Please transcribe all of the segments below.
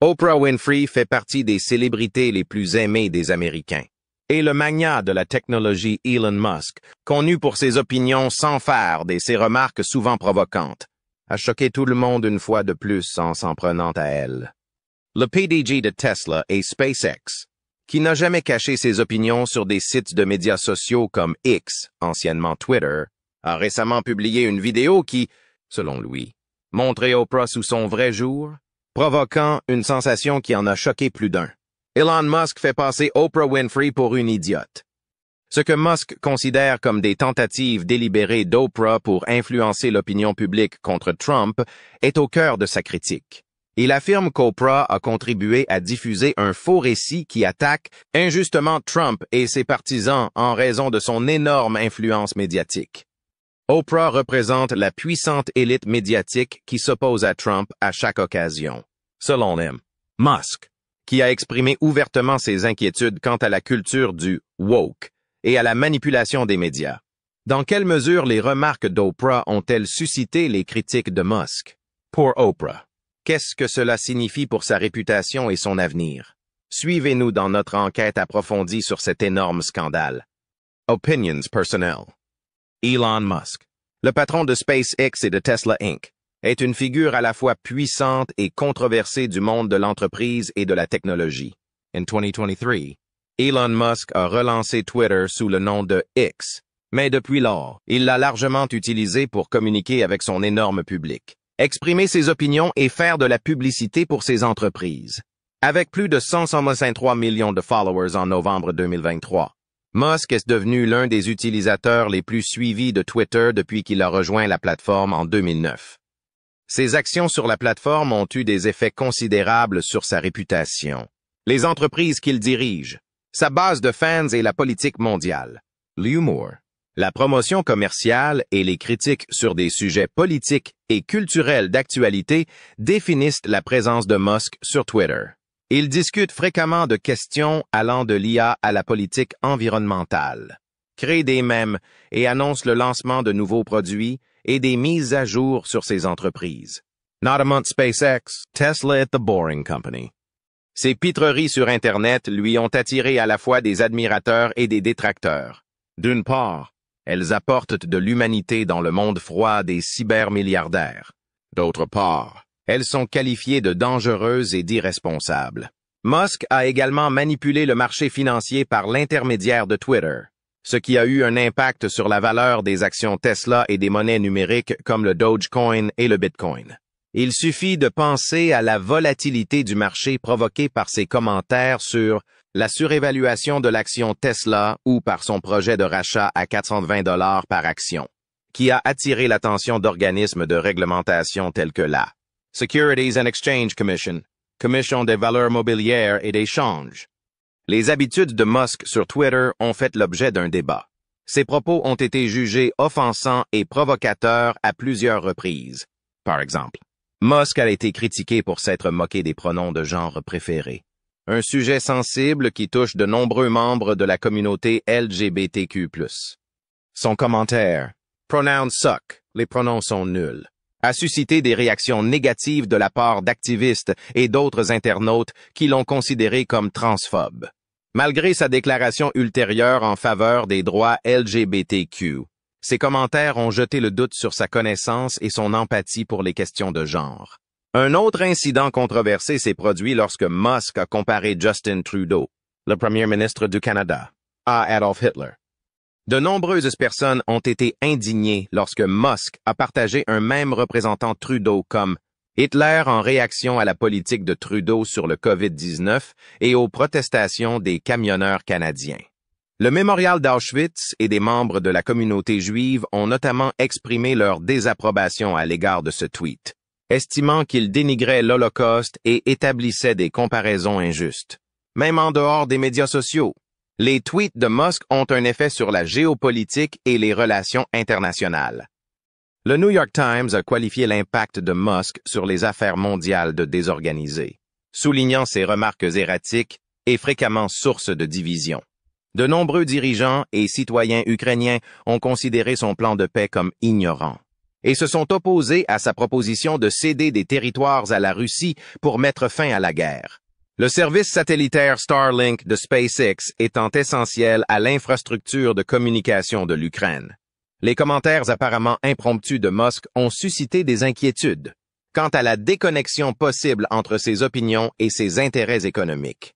Oprah Winfrey fait partie des célébrités les plus aimées des Américains. Et le magnat de la technologie Elon Musk, connu pour ses opinions sans fard et ses remarques souvent provocantes, a choqué tout le monde une fois de plus en s'en prenant à elle. Le PDG de Tesla et SpaceX, qui n'a jamais caché ses opinions sur des sites de médias sociaux comme X, anciennement Twitter, a récemment publié une vidéo qui, selon lui, montrait Oprah sous son vrai jour, provoquant une sensation qui en a choqué plus d'un. Elon Musk fait passer Oprah Winfrey pour une idiote. Ce que Musk considère comme des tentatives délibérées d'Oprah pour influencer l'opinion publique contre Trump est au cœur de sa critique. Il affirme qu'Oprah a contribué à diffuser un faux récit qui attaque injustement Trump et ses partisans en raison de son énorme influence médiatique. Oprah représente la puissante élite médiatique qui s'oppose à Trump à chaque occasion. Selon Musk, qui a exprimé ouvertement ses inquiétudes quant à la culture du « woke » et à la manipulation des médias. Dans quelle mesure les remarques d'Oprah ont-elles suscité les critiques de Musk? Pour Oprah, qu'est-ce que cela signifie pour sa réputation et son avenir? Suivez-nous dans notre enquête approfondie sur cet énorme scandale. Opinions personnelles. Elon Musk, le patron de SpaceX et de Tesla Inc., est une figure à la fois puissante et controversée du monde de l'entreprise et de la technologie. En 2023, Elon Musk a relancé Twitter sous le nom de X, mais depuis lors, il l'a largement utilisé pour communiquer avec son énorme public, exprimer ses opinions et faire de la publicité pour ses entreprises. Avec plus de 163 millions de followers en novembre 2023, Musk est devenu l'un des utilisateurs les plus suivis de Twitter depuis qu'il a rejoint la plateforme en 2009. Ses actions sur la plateforme ont eu des effets considérables sur sa réputation, les entreprises qu'il dirige, sa base de fans et la politique mondiale, l'humour, la promotion commerciale et les critiques sur des sujets politiques et culturels d'actualité définissent la présence de Musk sur Twitter. Il discute fréquemment de questions allant de l'IA à la politique environnementale, crée des mèmes et annonce le lancement de nouveaux produits et des mises à jour sur ses entreprises. Not among SpaceX, Tesla est the boring company. Ses pitreries sur Internet lui ont attiré à la fois des admirateurs et des détracteurs. D'une part, elles apportent de l'humanité dans le monde froid des cybermilliardaires. D'autre part, elles sont qualifiées de dangereuses et d'irresponsables. Musk a également manipulé le marché financier par l'intermédiaire de Twitter, ce qui a eu un impact sur la valeur des actions Tesla et des monnaies numériques comme le Dogecoin et le Bitcoin. Il suffit de penser à la volatilité du marché provoquée par ses commentaires sur la surévaluation de l'action Tesla ou par son projet de rachat à 420 $ par action, qui a attiré l'attention d'organismes de réglementation tels que la Securities and Exchange Commission, Commission des valeurs mobilières et d'échange. Les habitudes de Musk sur Twitter ont fait l'objet d'un débat. Ses propos ont été jugés offensants et provocateurs à plusieurs reprises. Par exemple, Musk a été critiqué pour s'être moqué des pronoms de genre préférés, un sujet sensible qui touche de nombreux membres de la communauté LGBTQ+. Son commentaire « Pronouns suck, les pronoms sont nuls » a suscité des réactions négatives de la part d'activistes et d'autres internautes qui l'ont considéré comme transphobe. Malgré sa déclaration ultérieure en faveur des droits LGBTQ, ses commentaires ont jeté le doute sur sa connaissance et son empathie pour les questions de genre. Un autre incident controversé s'est produit lorsque Musk a comparé Justin Trudeau, le premier ministre du Canada, à Adolf Hitler. De nombreuses personnes ont été indignées lorsque Musk a partagé un même représentant Trudeau comme Hitler en réaction à la politique de Trudeau sur le COVID-19 et aux protestations des camionneurs canadiens. Le mémorial d'Auschwitz et des membres de la communauté juive ont notamment exprimé leur désapprobation à l'égard de ce tweet, estimant qu'il dénigrait l'Holocauste et établissait des comparaisons injustes. Même en dehors des médias sociaux, les tweets de Musk ont un effet sur la géopolitique et les relations internationales. Le New York Times a qualifié l'impact de Musk sur les affaires mondiales de désorganisé, soulignant ses remarques erratiques et fréquemment source de division. De nombreux dirigeants et citoyens ukrainiens ont considéré son plan de paix comme ignorant. et se sont opposés à sa proposition de céder des territoires à la Russie pour mettre fin à la guerre. Le service satellitaire Starlink de SpaceX étant essentiel à l'infrastructure de communication de l'Ukraine. Les commentaires apparemment impromptus de Musk ont suscité des inquiétudes quant à la déconnexion possible entre ses opinions et ses intérêts économiques.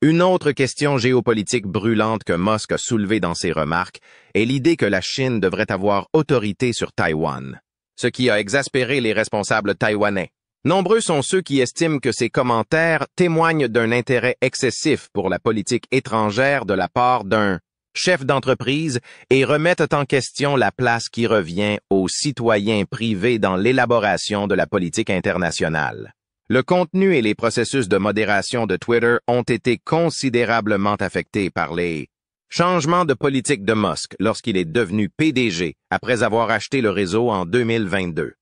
Une autre question géopolitique brûlante que Musk a soulevée dans ses remarques est l'idée que la Chine devrait avoir autorité sur Taïwan, ce qui a exaspéré les responsables taïwanais. Nombreux sont ceux qui estiment que ces commentaires témoignent d'un intérêt excessif pour la politique étrangère de la part d'un chef d'entreprise et remettent en question la place qui revient aux citoyens privés dans l'élaboration de la politique internationale. Le contenu et les processus de modération de Twitter ont été considérablement affectés par les changements de politique de Musk lorsqu'il est devenu PDG après avoir acheté le réseau en 2022.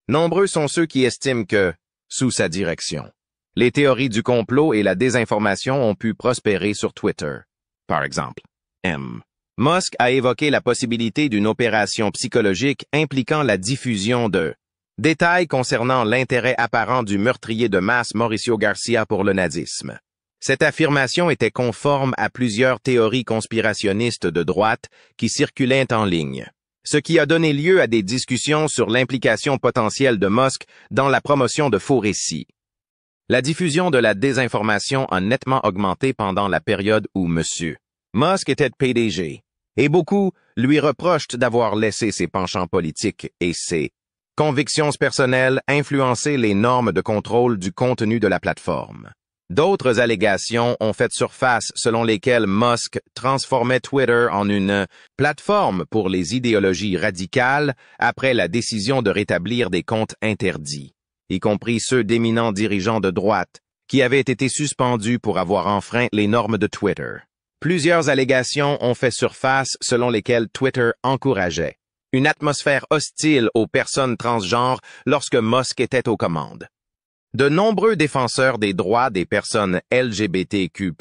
Nombreux sont ceux qui estiment que, sous sa direction, les théories du complot et la désinformation ont pu prospérer sur Twitter. Par exemple, Musk a évoqué la possibilité d'une opération psychologique impliquant la diffusion de détails concernant l'intérêt apparent du meurtrier de masse Mauricio Garcia pour le nazisme. Cette affirmation était conforme à plusieurs théories conspirationnistes de droite qui circulaient en ligne, ce qui a donné lieu à des discussions sur l'implication potentielle de Musk dans la promotion de faux récits. La diffusion de la désinformation a nettement augmenté pendant la période où M. Musk était PDG, et beaucoup lui reprochent d'avoir laissé ses penchants politiques et ses convictions personnelles influencer les normes de contrôle du contenu de la plateforme. D'autres allégations ont fait surface selon lesquelles Musk transformait Twitter en une plateforme pour les idéologies radicales après la décision de rétablir des comptes interdits, y compris ceux d'éminents dirigeants de droite qui avaient été suspendus pour avoir enfreint les normes de Twitter. Plusieurs allégations ont fait surface selon lesquelles Twitter encourageait une atmosphère hostile aux personnes transgenres lorsque Musk était aux commandes. De nombreux défenseurs des droits des personnes LGBTQ+,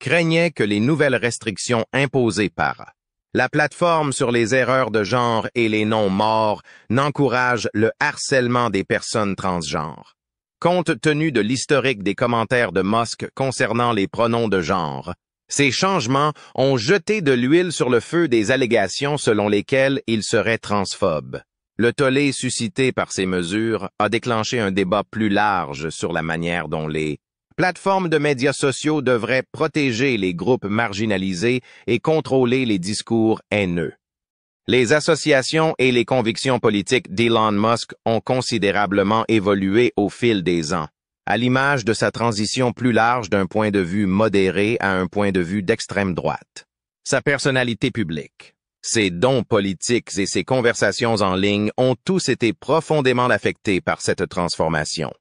craignaient que les nouvelles restrictions imposées par la plateforme sur les erreurs de genre et les noms morts n'encouragent le harcèlement des personnes transgenres. Compte tenu de l'historique des commentaires de Musk concernant les pronoms de genre, ces changements ont jeté de l'huile sur le feu des allégations selon lesquelles il serait transphobe. Le tollé suscité par ces mesures a déclenché un débat plus large sur la manière dont les plateformes de médias sociaux devraient protéger les groupes marginalisés et contrôler les discours haineux. Les associations et les convictions politiques d'Elon Musk ont considérablement évolué au fil des ans, à l'image de sa transition plus large d'un point de vue modéré à un point de vue d'extrême droite. Sa personnalité publique, ses dons politiques et ses conversations en ligne ont tous été profondément affectés par cette transformation,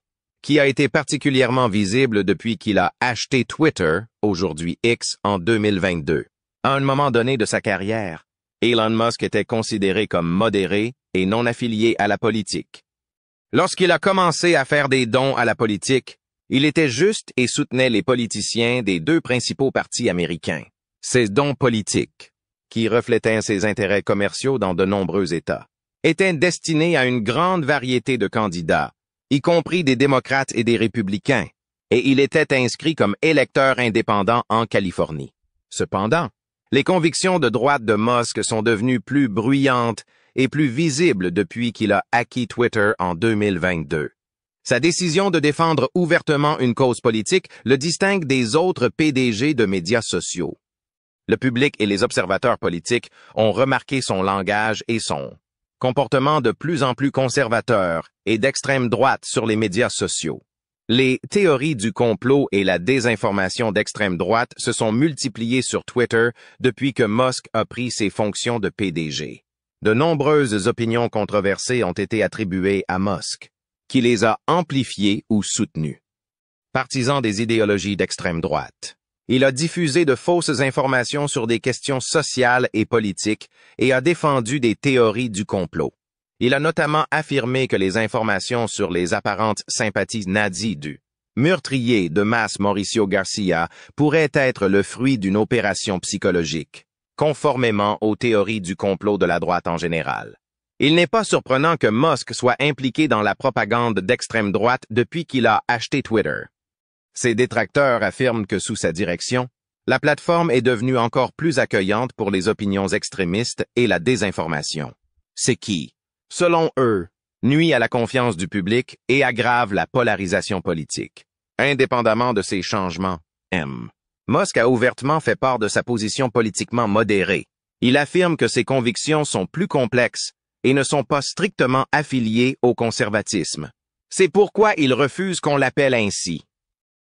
qui a été particulièrement visible depuis qu'il a acheté Twitter, aujourd'hui X, en 2022. À un moment donné de sa carrière, Elon Musk était considéré comme modéré et non affilié à la politique. Lorsqu'il a commencé à faire des dons à la politique, il était juste et soutenait les politiciens des deux principaux partis américains. Ces dons politiques, qui reflétaient ses intérêts commerciaux dans de nombreux États, étaient destinés à une grande variété de candidats, y compris des démocrates et des républicains, et il était inscrit comme électeur indépendant en Californie. Cependant, les convictions de droite de Musk sont devenues plus bruyantes et plus visibles depuis qu'il a acquis Twitter en 2022. Sa décision de défendre ouvertement une cause politique le distingue des autres PDG de médias sociaux. Le public et les observateurs politiques ont remarqué son langage et son comportement de plus en plus conservateur et d'extrême droite sur les médias sociaux. Les théories du complot et la désinformation d'extrême droite se sont multipliées sur Twitter depuis que Musk a pris ses fonctions de PDG. De nombreuses opinions controversées ont été attribuées à Musk, qui les a amplifiées ou soutenues. Partisan des idéologies d'extrême droite, il a diffusé de fausses informations sur des questions sociales et politiques et a défendu des théories du complot. Il a notamment affirmé que les informations sur les apparentes sympathies nazies du meurtrier de masse Mauricio Garcia pourraient être le fruit d'une opération psychologique, conformément aux théories du complot de la droite en général. Il n'est pas surprenant que Musk soit impliqué dans la propagande d'extrême droite depuis qu'il a acheté Twitter. Ses détracteurs affirment que sous sa direction, la plateforme est devenue encore plus accueillante pour les opinions extrémistes et la désinformation. C'est qui, selon eux, nuit à la confiance du public et aggrave la polarisation politique. Indépendamment de ces changements, Musk a ouvertement fait part de sa position politiquement modérée. Il affirme que ses convictions sont plus complexes et ne sont pas strictement affiliées au conservatisme. C'est pourquoi il refuse qu'on l'appelle ainsi.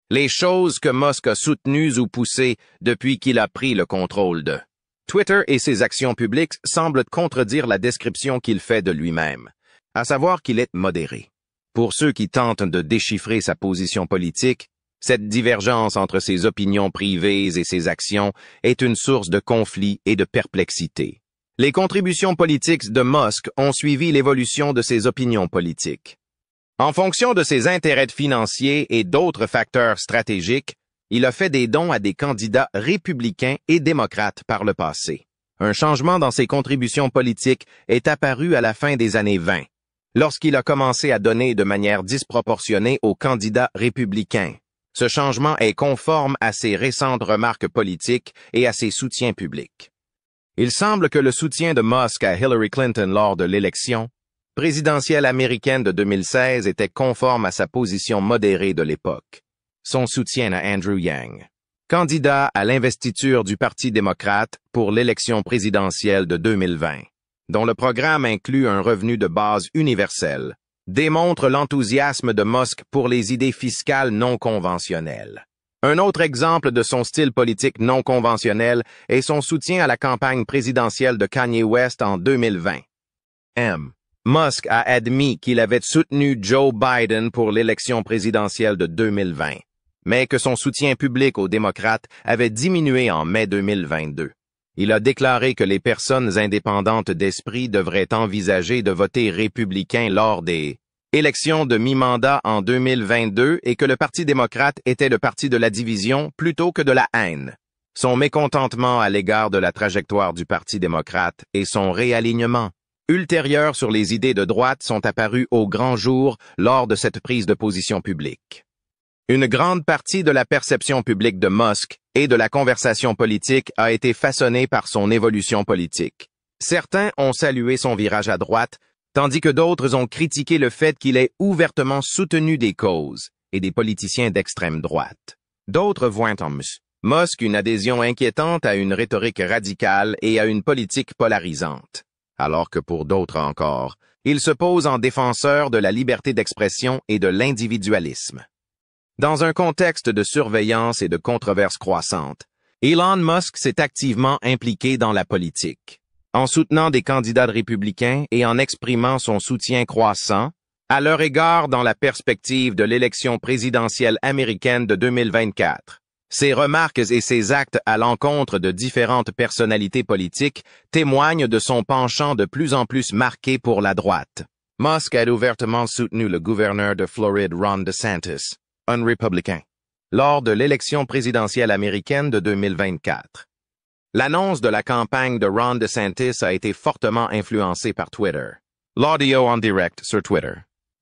Les choses que Musk a soutenues ou poussées depuis qu'il a pris le contrôle de Twitter et ses actions publiques semblent contredire la description qu'il fait de lui-même, à savoir qu'il est modéré. Pour ceux qui tentent de déchiffrer sa position politique, cette divergence entre ses opinions privées et ses actions est une source de conflit et de perplexité. Les contributions politiques de Musk ont suivi l'évolution de ses opinions politiques. En fonction de ses intérêts financiers et d'autres facteurs stratégiques, il a fait des dons à des candidats républicains et démocrates par le passé. Un changement dans ses contributions politiques est apparu à la fin des années 20, lorsqu'il a commencé à donner de manière disproportionnée aux candidats républicains. Ce changement est conforme à ses récentes remarques politiques et à ses soutiens publics. Il semble que le soutien de Musk à Hillary Clinton lors de l'élection présidentielle américaine de 2016 était conforme à sa position modérée de l'époque. Son soutien à Andrew Yang, candidat à l'investiture du Parti démocrate pour l'élection présidentielle de 2020, dont le programme inclut un revenu de base universel, démontre l'enthousiasme de Musk pour les idées fiscales non conventionnelles. Un autre exemple de son style politique non conventionnel est son soutien à la campagne présidentielle de Kanye West en 2020. Musk a admis qu'il avait soutenu Joe Biden pour l'élection présidentielle de 2020, mais que son soutien public aux démocrates avait diminué en mai 2022. Il a déclaré que les personnes indépendantes d'esprit devraient envisager de voter républicain lors des élections de mi-mandat en 2022 et que le Parti démocrate était le parti de la division plutôt que de la haine. Son mécontentement à l'égard de la trajectoire du Parti démocrate et son réalignement ultérieur sur les idées de droite sont apparus au grand jour lors de cette prise de position publique. Une grande partie de la perception publique de Musk et de la conversation politique a été façonnée par son évolution politique. Certains ont salué son virage à droite, tandis que d'autres ont critiqué le fait qu'il ait ouvertement soutenu des causes et des politiciens d'extrême droite. D'autres voient en Musk une adhésion inquiétante à une rhétorique radicale et à une politique polarisante, alors que pour d'autres encore, il se pose en défenseur de la liberté d'expression et de l'individualisme. Dans un contexte de surveillance et de controverses croissantes, Elon Musk s'est activement impliqué dans la politique, en soutenant des candidats républicains et en exprimant son soutien croissant à leur égard dans la perspective de l'élection présidentielle américaine de 2024. Ses remarques et ses actes à l'encontre de différentes personnalités politiques témoignent de son penchant de plus en plus marqué pour la droite. Musk a ouvertement soutenu le gouverneur de Floride Ron DeSantis, un républicain, lors de l'élection présidentielle américaine de 2024. L'annonce de la campagne de Ron DeSantis a été fortement influencée par Twitter. L'audio en direct sur Twitter,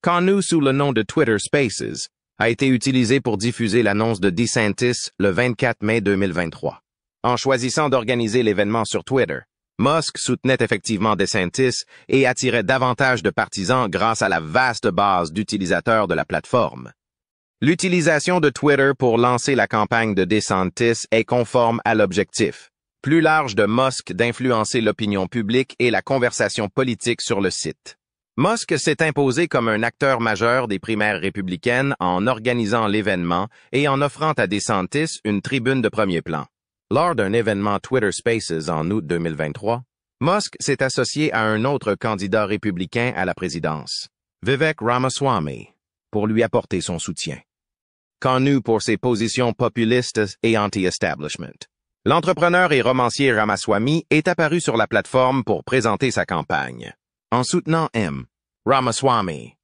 connu sous le nom de Twitter Spaces, a été utilisé pour diffuser l'annonce de DeSantis le 24 mai 2023. En choisissant d'organiser l'événement sur Twitter, Musk soutenait effectivement DeSantis et attirait davantage de partisans grâce à la vaste base d'utilisateurs de la plateforme. L'utilisation de Twitter pour lancer la campagne de DeSantis est conforme à l'objectif plus large de Musk d'influencer l'opinion publique et la conversation politique sur le site. Musk s'est imposé comme un acteur majeur des primaires républicaines en organisant l'événement et en offrant à DeSantis une tribune de premier plan. Lors d'un événement Twitter Spaces en août 2023, Musk s'est associé à un autre candidat républicain à la présidence, Vivek Ramaswamy, pour lui apporter son soutien. Connu pour ses positions populistes et anti-establishment, l'entrepreneur et romancier Ramaswamy est apparu sur la plateforme pour présenter sa campagne. En soutenant Ramaswamy,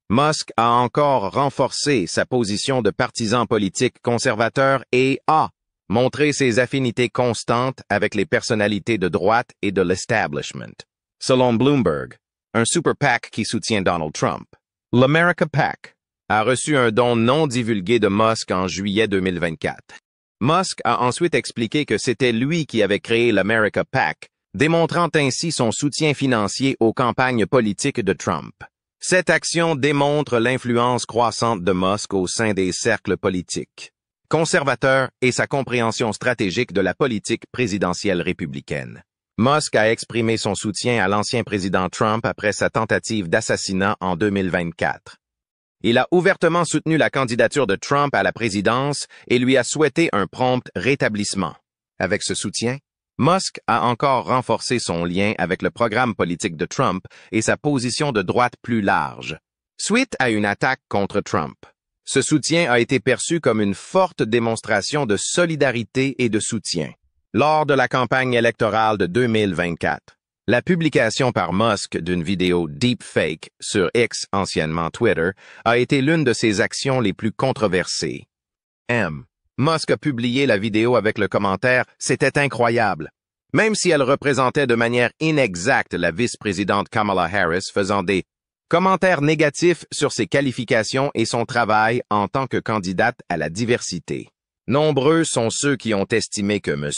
Musk a encore renforcé sa position de partisan politique conservateur et a montré ses affinités constantes avec les personnalités de droite et de l'establishment. Selon Bloomberg, un super PAC qui soutient Donald Trump, l'America PAC, a reçu un don non divulgué de Musk en juillet 2024. Musk a ensuite expliqué que c'était lui qui avait créé l'America PAC, démontrant ainsi son soutien financier aux campagnes politiques de Trump. Cette action démontre l'influence croissante de Musk au sein des cercles politiques conservateurs et sa compréhension stratégique de la politique présidentielle républicaine. Musk a exprimé son soutien à l'ancien président Trump après sa tentative d'assassinat en 2024. Il a ouvertement soutenu la candidature de Trump à la présidence et lui a souhaité un prompt rétablissement. Avec ce soutien, Musk a encore renforcé son lien avec le programme politique de Trump et sa position de droite plus large. Suite à une attaque contre Trump, ce soutien a été perçu comme une forte démonstration de solidarité et de soutien. Lors de la campagne électorale de 2024, la publication par Musk d'une vidéo deepfake sur X, anciennement Twitter, a été l'une de ses actions les plus controversées. Musk a publié la vidéo avec le commentaire « C'était incroyable », même si elle représentait de manière inexacte la vice-présidente Kamala Harris faisant des commentaires négatifs sur ses qualifications et son travail en tant que candidate à la diversité. Nombreux sont ceux qui ont estimé que M.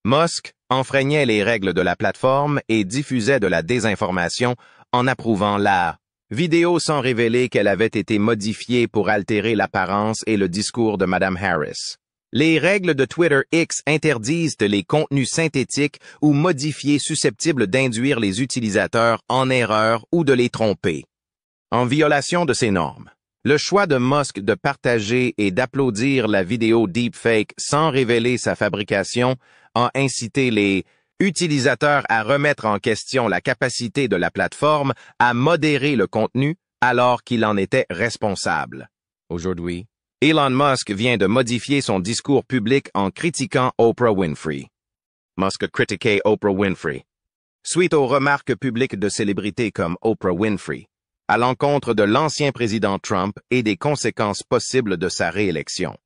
Musk enfreignait les règles de la plateforme et diffusait de la désinformation en approuvant la vidéo sans révéler qu'elle avait été modifiée pour altérer l'apparence et le discours de Mme Harris. Les règles de Twitter X interdisent les contenus synthétiques ou modifiés susceptibles d'induire les utilisateurs en erreur ou de les tromper. En violation de ces normes, le choix de Musk de partager et d'applaudir la vidéo deepfake sans révéler sa fabrication a incité les utilisateurs à remettre en question la capacité de la plateforme à modérer le contenu alors qu'il en était responsable. Aujourd'hui, Elon Musk vient de modifier son discours public en critiquant Oprah Winfrey. Musk a critiqué Oprah Winfrey. Suite aux remarques publiques de célébrités comme Oprah Winfrey, à l'encontre de l'ancien président Trump et des conséquences possibles de sa réélection,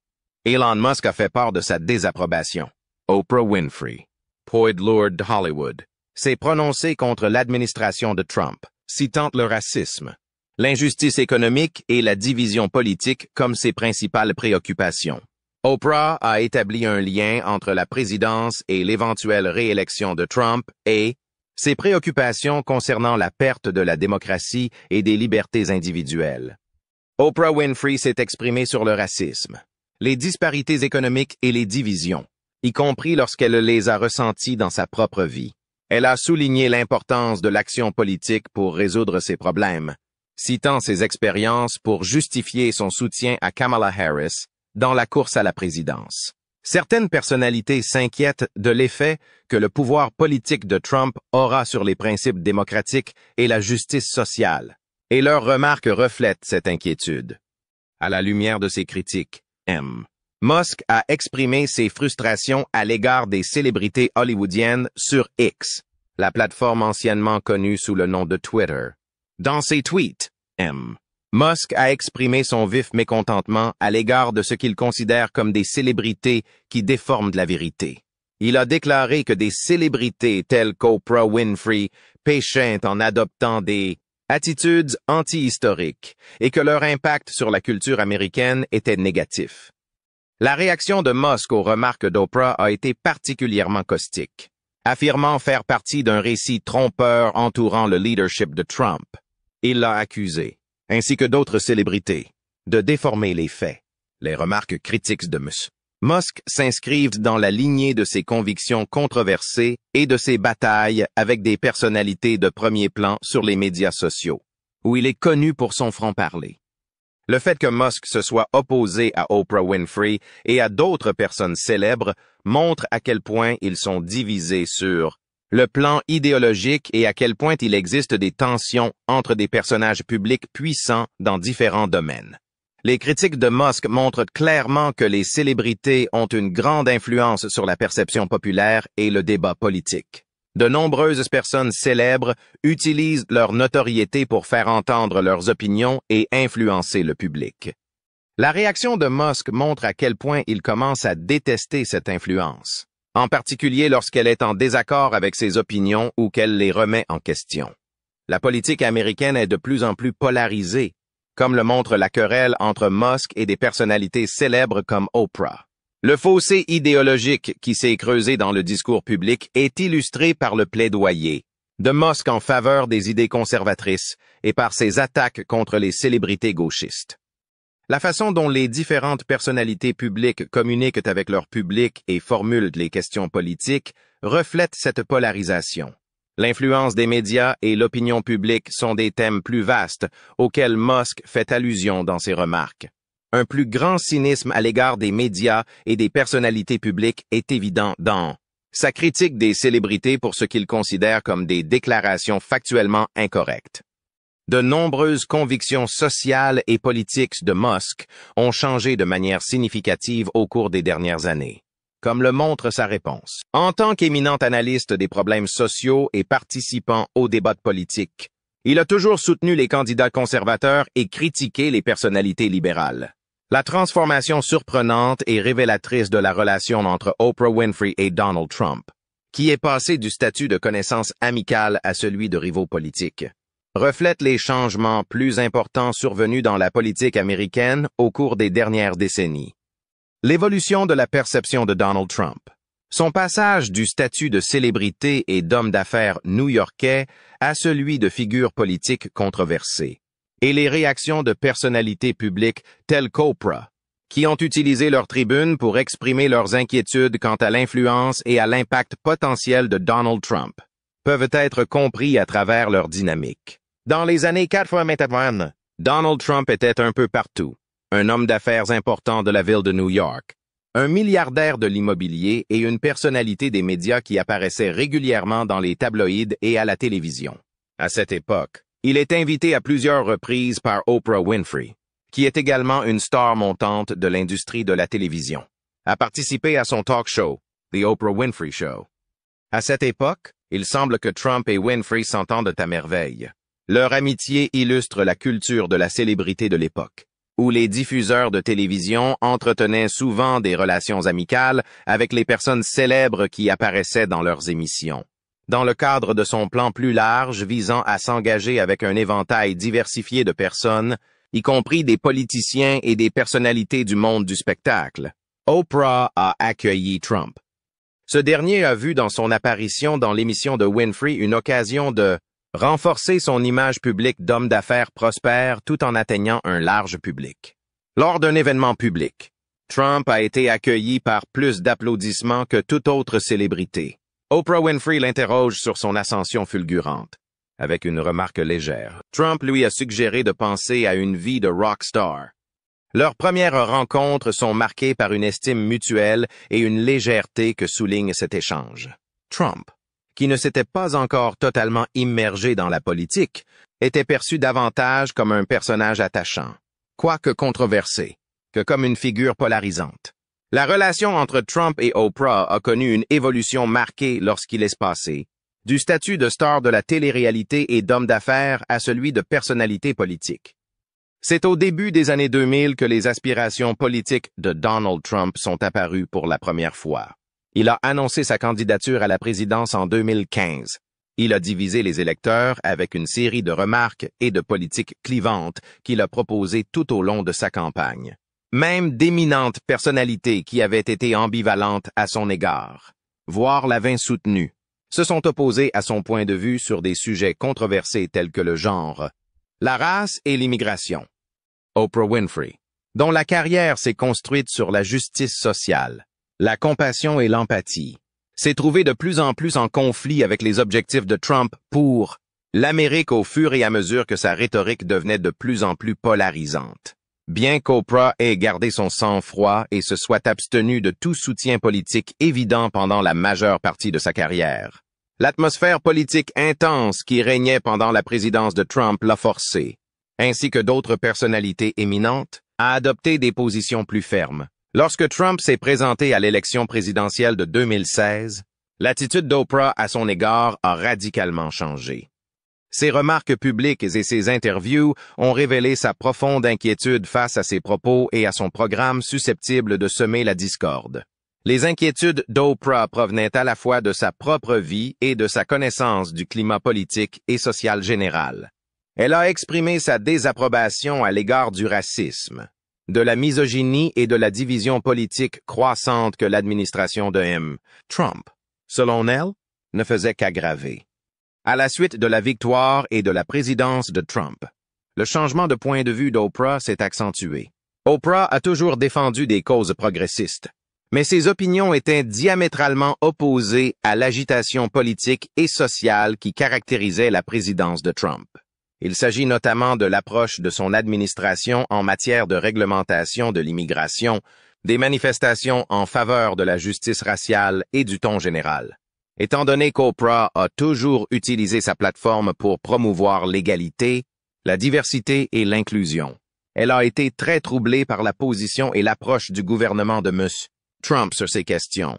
Elon Musk a fait part de sa désapprobation. Oprah Winfrey, Poet Lord de Hollywood, s'est prononcé contre l'administration de Trump, citant le racisme, l'injustice économique et la division politique comme ses principales préoccupations. Oprah a établi un lien entre la présidence et l'éventuelle réélection de Trump et ses préoccupations concernant la perte de la démocratie et des libertés individuelles. Oprah Winfrey s'est exprimée sur le racisme, les disparités économiques et les divisions, y compris lorsqu'elle les a ressenties dans sa propre vie. Elle a souligné l'importance de l'action politique pour résoudre ces problèmes, citant ses expériences pour justifier son soutien à Kamala Harris dans la course à la présidence. Certaines personnalités s'inquiètent de l'effet que le pouvoir politique de Trump aura sur les principes démocratiques et la justice sociale, et leurs remarques reflètent cette inquiétude. À la lumière de ces critiques, Musk a exprimé ses frustrations à l'égard des célébrités hollywoodiennes sur X, la plateforme anciennement connue sous le nom de Twitter. Dans ses tweets, Musk a exprimé son vif mécontentement à l'égard de ce qu'il considère comme des célébrités qui déforment la vérité. Il a déclaré que des célébrités telles qu'Oprah Winfrey péchaient en adoptant des attitudes anti-historiques et que leur impact sur la culture américaine était négatif. La réaction de Musk aux remarques d'Oprah a été particulièrement caustique, affirmant faire partie d'un récit trompeur entourant le leadership de Trump. Il l'a accusé, ainsi que d'autres célébrités, de déformer les faits. Les remarques critiques de M. Musk s'inscrivent dans la lignée de ses convictions controversées et de ses batailles avec des personnalités de premier plan sur les médias sociaux, où il est connu pour son franc-parler. Le fait que Musk se soit opposé à Oprah Winfrey et à d'autres personnes célèbres montre à quel point ils sont divisés sur le plan idéologique et à quel point il existe des tensions entre des personnages publics puissants dans différents domaines. Les critiques de Musk montrent clairement que les célébrités ont une grande influence sur la perception populaire et le débat politique. De nombreuses personnes célèbres utilisent leur notoriété pour faire entendre leurs opinions et influencer le public. La réaction de Musk montre à quel point il commence à détester cette influence. en particulier lorsqu'elle est en désaccord avec ses opinions ou qu'elle les remet en question. La politique américaine est de plus en plus polarisée, comme le montre la querelle entre Musk et des personnalités célèbres comme Oprah. Le fossé idéologique qui s'est creusé dans le discours public est illustré par le plaidoyer de Musk en faveur des idées conservatrices et par ses attaques contre les célébrités gauchistes. La façon dont les différentes personnalités publiques communiquent avec leur public et formulent les questions politiques reflète cette polarisation. L'influence des médias et l'opinion publique sont des thèmes plus vastes auxquels Musk fait allusion dans ses remarques. Un plus grand cynisme à l'égard des médias et des personnalités publiques est évident dans sa critique des célébrités pour ce qu'il considère comme des déclarations factuellement incorrectes. De nombreuses convictions sociales et politiques de Musk ont changé de manière significative au cours des dernières années, comme le montre sa réponse. En tant qu'éminent analyste des problèmes sociaux et participant aux débats politiques, il a toujours soutenu les candidats conservateurs et critiqué les personnalités libérales. La transformation surprenante et révélatrice de la relation entre Oprah Winfrey et Donald Trump, qui est passé du statut de connaissance amicale à celui de rivaux politiques, reflète les changements plus importants survenus dans la politique américaine au cours des dernières décennies. L'évolution de la perception de Donald Trump, son passage du statut de célébrité et d'homme d'affaires new-yorkais à celui de figure politique controversée, et les réactions de personnalités publiques telles qu'Oprah, qui ont utilisé leur tribune pour exprimer leurs inquiétudes quant à l'influence et à l'impact potentiel de Donald Trump, peuvent être compris à travers leur dynamique. Dans les années 80, Donald Trump était un peu partout. Un homme d'affaires important de la ville de New York, un milliardaire de l'immobilier et une personnalité des médias qui apparaissait régulièrement dans les tabloïds et à la télévision. À cette époque, il est invité à plusieurs reprises par Oprah Winfrey, qui est également une star montante de l'industrie de la télévision, à participer à son talk show, The Oprah Winfrey Show. À cette époque, il semble que Trump et Winfrey s'entendent à merveille. Leur amitié illustre la culture de la célébrité de l'époque, où les diffuseurs de télévision entretenaient souvent des relations amicales avec les personnes célèbres qui apparaissaient dans leurs émissions. Dans le cadre de son plan plus large visant à s'engager avec un éventail diversifié de personnes, y compris des politiciens et des personnalités du monde du spectacle, Oprah a accueilli Trump. Ce dernier a vu dans son apparition dans l'émission de Winfrey une occasion de renforcer son image publique d'homme d'affaires prospère tout en atteignant un large public. Lors d'un événement public, Trump a été accueilli par plus d'applaudissements que toute autre célébrité. Oprah Winfrey l'interroge sur son ascension fulgurante, avec une remarque légère. Trump lui a suggéré de penser à une vie de rockstar. Leurs premières rencontres sont marquées par une estime mutuelle et une légèreté que souligne cet échange. Trump, qui ne s'était pas encore totalement immergé dans la politique, était perçu davantage comme un personnage attachant, quoique controversé, que comme une figure polarisante. La relation entre Trump et Oprah a connu une évolution marquée lorsqu'il est passé, du statut de star de la télé-réalité et d'homme d'affaires à celui de personnalité politique. C'est au début des années 2000 que les aspirations politiques de Donald Trump sont apparues pour la première fois. Il a annoncé sa candidature à la présidence en 2015. Il a divisé les électeurs avec une série de remarques et de politiques clivantes qu'il a proposées tout au long de sa campagne. Même d'éminentes personnalités qui avaient été ambivalentes à son égard, voire l'avaient soutenu, se sont opposées à son point de vue sur des sujets controversés tels que le genre, la race et l'immigration. Oprah Winfrey, dont la carrière s'est construite sur la justice sociale, la compassion et l'empathie, s'est trouvée de plus en plus en conflit avec les objectifs de Trump pour l'Amérique au fur et à mesure que sa rhétorique devenait de plus en plus polarisante. Bien qu'Oprah ait gardé son sang-froid et se soit abstenue de tout soutien politique évident pendant la majeure partie de sa carrière, l'atmosphère politique intense qui régnait pendant la présidence de Trump l'a forcé, ainsi que d'autres personnalités éminentes, à adopter des positions plus fermes. Lorsque Trump s'est présenté à l'élection présidentielle de 2016, l'attitude d'Oprah à son égard a radicalement changé. Ses remarques publiques et ses interviews ont révélé sa profonde inquiétude face à ses propos et à son programme susceptible de semer la discorde. Les inquiétudes d'Oprah provenaient à la fois de sa propre vie et de sa connaissance du climat politique et social général. Elle a exprimé sa désapprobation à l'égard du racisme, de la misogynie et de la division politique croissante que l'administration de M. Trump, selon elle, ne faisait qu'aggraver. À la suite de la victoire et de la présidence de Trump, le changement de point de vue d'Oprah s'est accentué. Oprah a toujours défendu des causes progressistes, mais ses opinions étaient diamétralement opposées à l'agitation politique et sociale qui caractérisait la présidence de Trump. Il s'agit notamment de l'approche de son administration en matière de réglementation de l'immigration, des manifestations en faveur de la justice raciale et du ton général. Étant donné qu'Oprah a toujours utilisé sa plateforme pour promouvoir l'égalité, la diversité et l'inclusion, elle a été très troublée par la position et l'approche du gouvernement de M. Trump sur ces questions.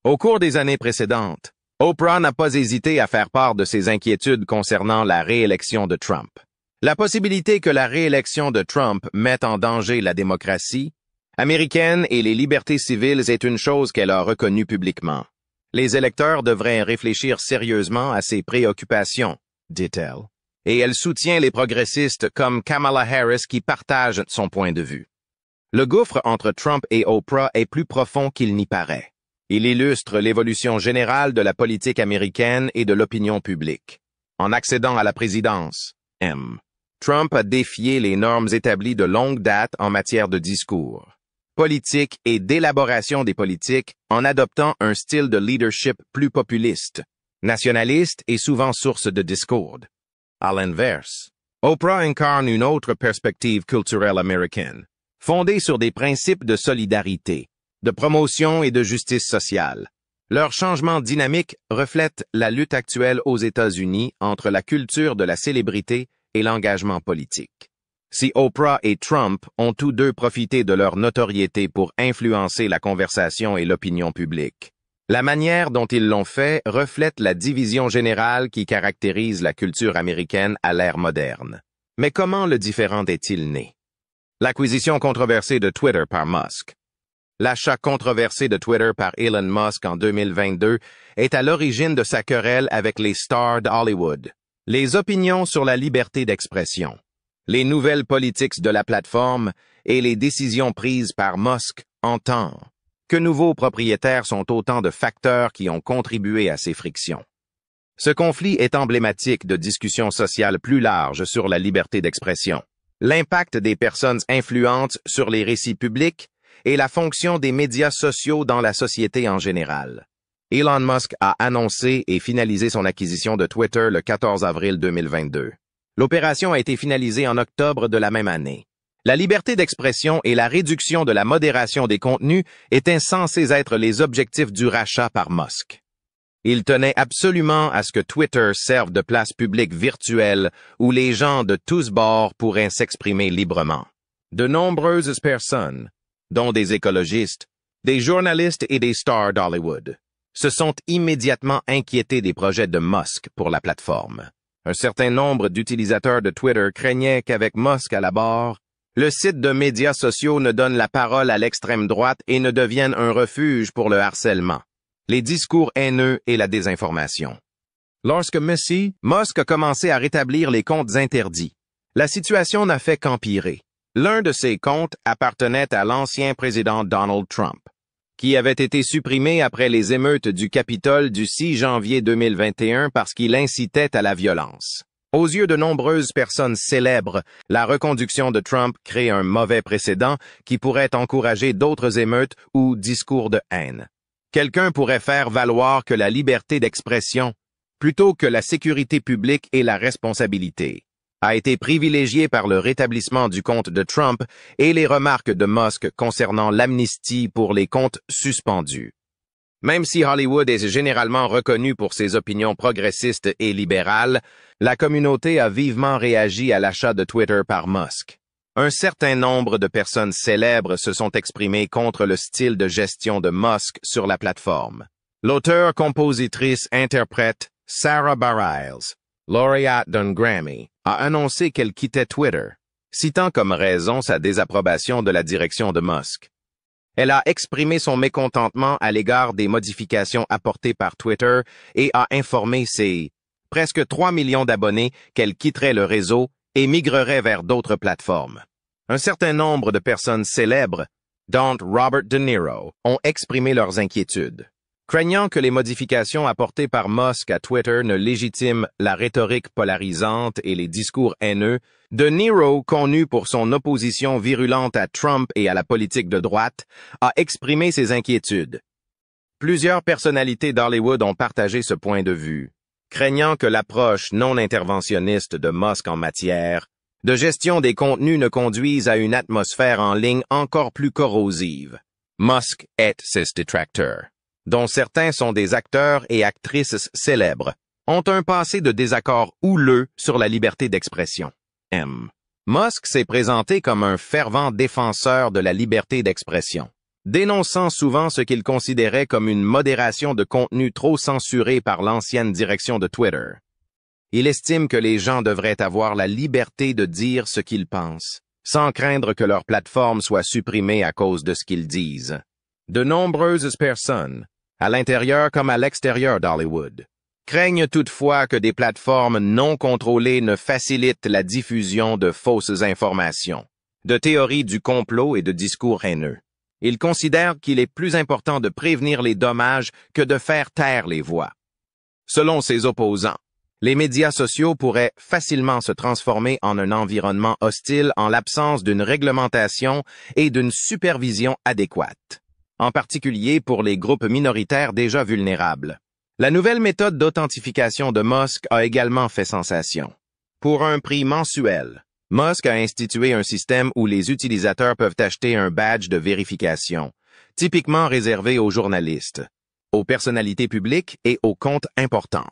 Au cours des années précédentes, Oprah n'a pas hésité à faire part de ses inquiétudes concernant la réélection de Trump. La possibilité que la réélection de Trump mette en danger la démocratie américaine et les libertés civiles est une chose qu'elle a reconnue publiquement. Les électeurs devraient réfléchir sérieusement à ces préoccupations, dit-elle. Et elle soutient les progressistes comme Kamala Harris qui partagent son point de vue. Le gouffre entre Trump et Oprah est plus profond qu'il n'y paraît. Il illustre l'évolution générale de la politique américaine et de l'opinion publique. En accédant à la présidence, Trump a défié les normes établies de longue date en matière de discours politique et d'élaboration des politiques en adoptant un style de leadership plus populiste, nationaliste et souvent source de discorde. À l'inverse, Oprah incarne une autre perspective culturelle américaine, fondée sur des principes de solidarité, de promotion et de justice sociale. Leur changement dynamique reflète la lutte actuelle aux États-Unis entre la culture de la célébrité et l'engagement politique. Si Oprah et Trump ont tous deux profité de leur notoriété pour influencer la conversation et l'opinion publique, la manière dont ils l'ont fait reflète la division générale qui caractérise la culture américaine à l'ère moderne. Mais comment le différend est-il né? L'acquisition controversée de Twitter par Musk. L'achat controversé de Twitter par Elon Musk en 2022 est à l'origine de sa querelle avec les stars d'Hollywood. Les opinions sur la liberté d'expression, les nouvelles politiques de la plateforme et les décisions prises par Musk en temps que nouveaux propriétaires sont autant de facteurs qui ont contribué à ces frictions. Ce conflit est emblématique de discussions sociales plus larges sur la liberté d'expression, l'impact des personnes influentes sur les récits publics et la fonction des médias sociaux dans la société en général. Elon Musk a annoncé et finalisé son acquisition de Twitter le 14 avril 2022. L'opération a été finalisée en octobre de la même année. La liberté d'expression et la réduction de la modération des contenus étaient censés être les objectifs du rachat par Musk. Il tenait absolument à ce que Twitter serve de place publique virtuelle où les gens de tous bords pourraient s'exprimer librement. De nombreuses personnes, dont des écologistes, des journalistes et des stars d'Hollywood, se sont immédiatement inquiétés des projets de Musk pour la plateforme. Un certain nombre d'utilisateurs de Twitter craignaient qu'avec Musk à la barre, le site de médias sociaux ne donne la parole à l'extrême droite et ne devienne un refuge pour le harcèlement, les discours haineux et la désinformation. Lorsque Musk a commencé à rétablir les comptes interdits, la situation n'a fait qu'empirer. L'un de ces comptes appartenait à l'ancien président Donald Trump, qui avait été supprimé après les émeutes du Capitole du 6 janvier 2021 parce qu'il incitait à la violence. Aux yeux de nombreuses personnes célèbres, la reconduction de Trump crée un mauvais précédent qui pourrait encourager d'autres émeutes ou discours de haine. Quelqu'un pourrait faire valoir que la liberté d'expression, plutôt que la sécurité publique et la responsabilité, a été privilégiée par le rétablissement du compte de Trump et les remarques de Musk concernant l'amnistie pour les comptes suspendus. Même si Hollywood est généralement reconnu pour ses opinions progressistes et libérales, la communauté a vivement réagi à l'achat de Twitter par Musk. Un certain nombre de personnes célèbres se sont exprimées contre le style de gestion de Musk sur la plateforme. L'auteure-compositrice-interprète Sarah Bareilles, lauréate d'un Grammy, a annoncé qu'elle quittait Twitter, citant comme raison sa désapprobation de la direction de Musk. Elle a exprimé son mécontentement à l'égard des modifications apportées par Twitter et a informé ses presque 3 millions d'abonnés qu'elle quitterait le réseau et migrerait vers d'autres plateformes. Un certain nombre de personnes célèbres, dont Robert De Niro, ont exprimé leurs inquiétudes. Craignant que les modifications apportées par Musk à Twitter ne légitiment la rhétorique polarisante et les discours haineux, De Niro, connu pour son opposition virulente à Trump et à la politique de droite, a exprimé ses inquiétudes. Plusieurs personnalités d'Hollywood ont partagé ce point de vue, craignant que l'approche non interventionniste de Musk en matière de gestion des contenus ne conduise à une atmosphère en ligne encore plus corrosive. Musk et ses détracteurs, dont certains sont des acteurs et actrices célèbres, ont un passé de désaccord houleux sur la liberté d'expression. Musk s'est présenté comme un fervent défenseur de la liberté d'expression, dénonçant souvent ce qu'il considérait comme une modération de contenu trop censuré par l'ancienne direction de Twitter. Il estime que les gens devraient avoir la liberté de dire ce qu'ils pensent, sans craindre que leur plateforme soit supprimée à cause de ce qu'ils disent. De nombreuses personnes, à l'intérieur comme à l'extérieur d'Hollywood, craignent toutefois que des plateformes non contrôlées ne facilitent la diffusion de fausses informations, de théories du complot et de discours haineux. Ils considèrent qu'il est plus important de prévenir les dommages que de faire taire les voix. Selon ses opposants, les médias sociaux pourraient facilement se transformer en un environnement hostile en l'absence d'une réglementation et d'une supervision adéquate, en particulier pour les groupes minoritaires déjà vulnérables. La nouvelle méthode d'authentification de Musk a également fait sensation. Pour un prix mensuel, Musk a institué un système où les utilisateurs peuvent acheter un badge de vérification, typiquement réservé aux journalistes, aux personnalités publiques et aux comptes importants.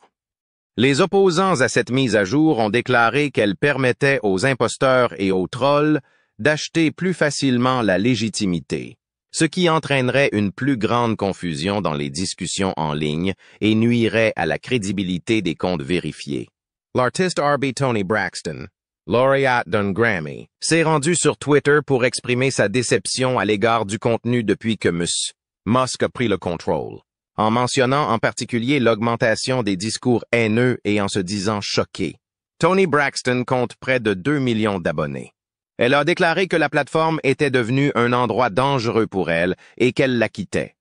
Les opposants à cette mise à jour ont déclaré qu'elle permettait aux imposteurs et aux trolls d'acheter plus facilement la légitimité, ce qui entraînerait une plus grande confusion dans les discussions en ligne et nuirait à la crédibilité des comptes vérifiés. L'artiste R.B. Tony Braxton, lauréat d'un Grammy, s'est rendu sur Twitter pour exprimer sa déception à l'égard du contenu depuis que Musk a pris le contrôle, en mentionnant en particulier l'augmentation des discours haineux et en se disant choqué. Tony Braxton compte près de 2 millions d'abonnés. Elle a déclaré que la plateforme était devenue un endroit dangereux pour elle et qu'elle la quittait.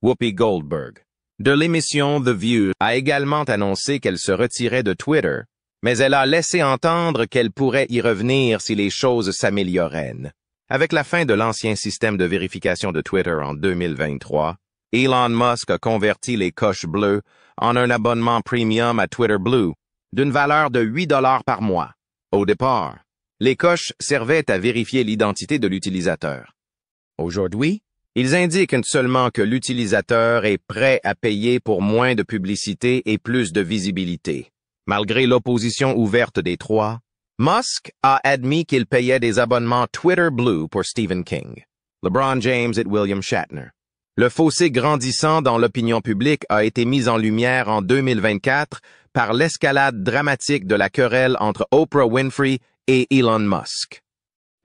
Whoopi Goldberg, de l'émission The View, a également annoncé qu'elle se retirait de Twitter, mais elle a laissé entendre qu'elle pourrait y revenir si les choses s'amélioraient. Avec la fin de l'ancien système de vérification de Twitter en 2023, Elon Musk a converti les coches bleues en un abonnement premium à Twitter Blue, d'une valeur de 8 $ par mois. Au départ, les coches servaient à vérifier l'identité de l'utilisateur. Aujourd'hui, ils indiquent seulement que l'utilisateur est prêt à payer pour moins de publicité et plus de visibilité. Malgré l'opposition ouverte des trois, Musk a admis qu'il payait des abonnements Twitter Blue pour Stephen King, LeBron James et William Shatner. Le fossé grandissant dans l'opinion publique a été mis en lumière en 2024 par l'escalade dramatique de la querelle entre Oprah Winfrey et Elon Musk.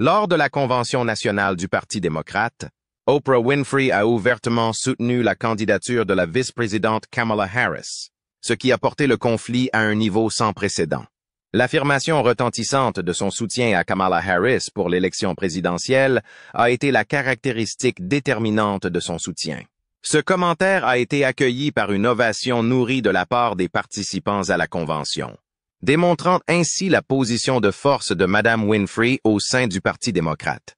Lors de la Convention nationale du Parti démocrate, Oprah Winfrey a ouvertement soutenu la candidature de la vice-présidente Kamala Harris, ce qui a porté le conflit à un niveau sans précédent. L'affirmation retentissante de son soutien à Kamala Harris pour l'élection présidentielle a été la caractéristique déterminante de son soutien. Ce commentaire a été accueilli par une ovation nourrie de la part des participants à la convention, démontrant ainsi la position de force de Mme Winfrey au sein du Parti démocrate.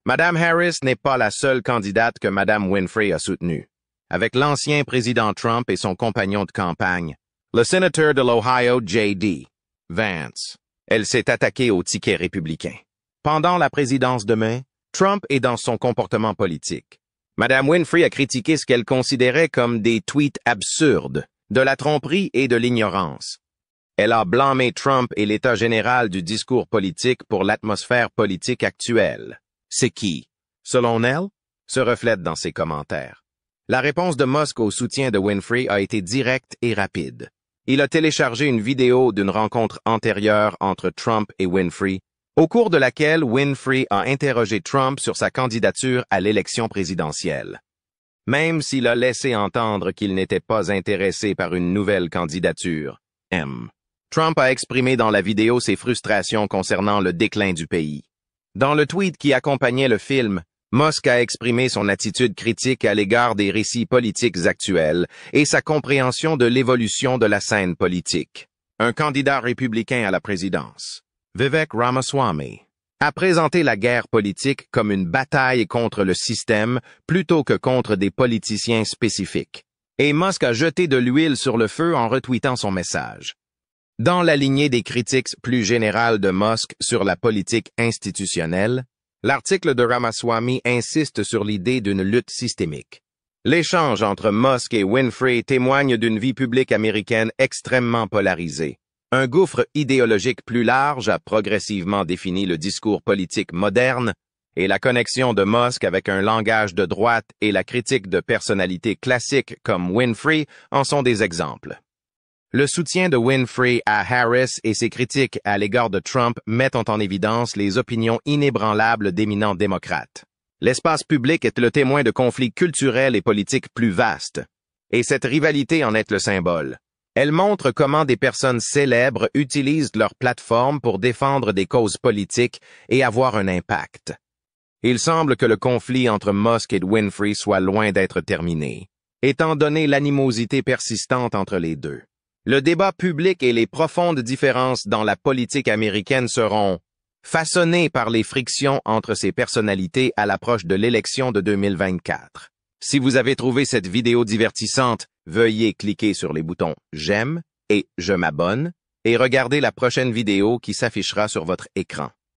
Mme Harris n'est pas la seule candidate que Mme Winfrey a soutenue. Avec l'ancien président Trump et son compagnon de campagne, le sénateur de l'Ohio J.D. Vance, elle s'est attaquée au ticket républicain. Pendant la présidence de mai, Trump est dans son comportement politique. Mme Winfrey a critiqué ce qu'elle considérait comme des tweets absurdes, de la tromperie et de l'ignorance. Elle a blâmé Trump et l'état général du discours politique pour l'atmosphère politique actuelle. C'est qui, selon elle, se reflète dans ses commentaires. La réponse de Musk au soutien de Winfrey a été directe et rapide. Il a téléchargé une vidéo d'une rencontre antérieure entre Trump et Winfrey, au cours de laquelle Winfrey a interrogé Trump sur sa candidature à l'élection présidentielle. Même s'il a laissé entendre qu'il n'était pas intéressé par une nouvelle candidature, Trump a exprimé dans la vidéo ses frustrations concernant le déclin du pays. Dans le tweet qui accompagnait le film, Musk a exprimé son attitude critique à l'égard des récits politiques actuels et sa compréhension de l'évolution de la scène politique. Un candidat républicain à la présidence, Vivek Ramaswamy, a présenté la guerre politique comme une bataille contre le système plutôt que contre des politiciens spécifiques. Et Musk a jeté de l'huile sur le feu en retweetant son message. Dans la lignée des critiques plus générales de Musk sur la politique institutionnelle, l'article de Ramaswamy insiste sur l'idée d'une lutte systémique. L'échange entre Musk et Winfrey témoigne d'une vie publique américaine extrêmement polarisée. Un gouffre idéologique plus large a progressivement défini le discours politique moderne, et la connexion de Musk avec un langage de droite et la critique de personnalités classiques comme Winfrey en sont des exemples. Le soutien de Winfrey à Harris et ses critiques à l'égard de Trump mettent en évidence les opinions inébranlables d'éminents démocrates. L'espace public est le témoin de conflits culturels et politiques plus vastes, et cette rivalité en est le symbole. Elle montre comment des personnes célèbres utilisent leur plateforme pour défendre des causes politiques et avoir un impact. Il semble que le conflit entre Musk et Winfrey soit loin d'être terminé, étant donné l'animosité persistante entre les deux. Le débat public et les profondes différences dans la politique américaine seront façonnés par les frictions entre ces personnalités à l'approche de l'élection de 2024. Si vous avez trouvé cette vidéo divertissante, veuillez cliquer sur les boutons « J'aime » et « Je m'abonne » et regardez la prochaine vidéo qui s'affichera sur votre écran.